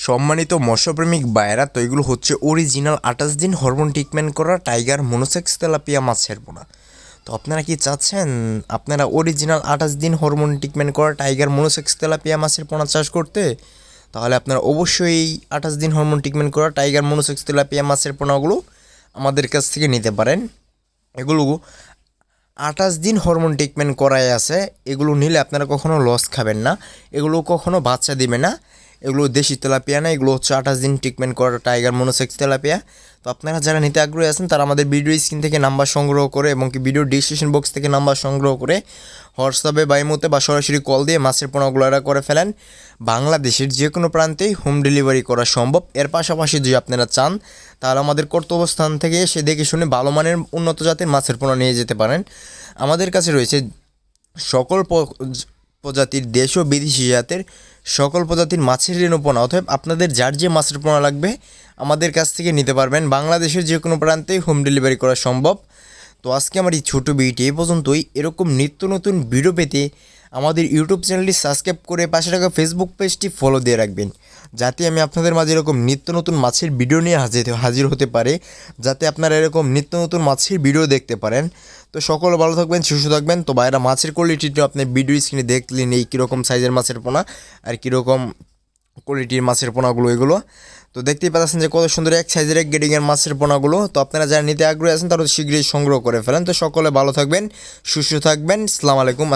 সম্মানিত মৎস্যপ্রেমিক ভাইয়েরা, তো এগুলো হচ্ছে অরিজিনাল 28 দিন হরমোন ট্রিটমেন্ট করা টাইগার মনোসেক্স তেলাপিয়া মাছের পোনা। তো আপনারা কি চাচ্ছেন আপনারা অরিজিনাল 28 দিন হরমোন ট্রিটমেন্ট করা টাইগার মনোসেক্স তেলাপিয়া মাছের পোনা চাষ করতে? তাহলে আপনারা অবশ্যই 28 দিন হরমোন ট্রিটমেন্ট করা টাইগার মনোসেক্স তেলাপিয়া মাছের পোনাগুলো আমাদের কাছ থেকে নিতে পারেন। এগুলো 28 দিন হরমোন ট্রিটমেন্ট করাই আছে। এগুলো নিলে আপনারা কখনো লস খাবেন না, এগুলো কখনো বাচ্চা দিবে না। এগুলো দেশি তেলাপিয়া না, এগুলো হচ্ছে 28 দিন ট্রিটমেন্ট করা টাইগার মনোসেক্স তেলাপিয়া। তো আপনারা যারা নিতে আগ্রহী আছেন তারা আমাদের ভিডিও স্ক্রিন থেকে নাম্বার সংগ্রহ করে এবং কি ভিডিও ডিসক্রিপশন বক্স থেকে নাম্বার সংগ্রহ করে হোয়াটসঅ্যাপে বা ইমোতে বা সরাসরি কল দিয়ে মাছের পোনাগুলো করে ফেলেন। বাংলাদেশের যে কোনো প্রান্তেই হোম ডেলিভারি করা সম্ভব। এর পাশাপাশি যদি আপনারা চান তাহলে আমাদের কর্তব্যস্থান থেকে এসে দেখে শুনে ভালো মানের উন্নত জাতের মাছের পোনা নিয়ে যেতে পারেন। আমাদের কাছে রয়েছে সকল প্রজাতির দেশ ও বিদেশি জাতের সকল প্রজাতির মাছের রেণুপোনা। অতএব আপনাদের যার যে মাছের পোনা লাগবে আমাদের কাছ থেকে নিতে পারবেন। বাংলাদেশের যে কোনো প্রান্তেই হোম ডেলিভারি করা সম্ভব। তো আজকে আমার এই ছোটো ভিডিওটি এই পর্যন্তই। এরকম নিত্য নতুন ভিডিও পেতে আমাদের ইউটিউব চ্যানেলটি সাবস্ক্রাইব করে পাশে থাকা ফেসবুক পেজটি ফলো দিয়ে রাখবেন, যাতে আমি আপনাদের মাঝে এরকম নিত্য নতুন মাছের ভিডিও নিয়ে হাজির হতে পারে, যাতে আপনারা এরকম নিত্য নতুন মাছের ভিডিও দেখতে পারেন। তো সকলে ভালো থাকবেন, সুস্থ থাকবেন। তো বাইরে মাছের কোয়ালিটিটা আপনি ভিডিও স্ক্রিনে দেখলেন, এই কীরকম সাইজের মাছের পোনা আর কীরকম কোয়ালিটির মাছের পোনাগুলো এগুলো। তো দেখতেই পাচ্ছেন যে কত সুন্দর এক সাইজের এক গ্রেডিংয়ের মাছের পোনাগুলো। তো আপনারা যারা নিতে আগ্রহী আছেন তারা শীঘ্রই সংগ্রহ করে ফেলেন। তো সকলে ভালো থাকবেন, সুস্থ থাকবেন। আসসালামু আলাইকুম।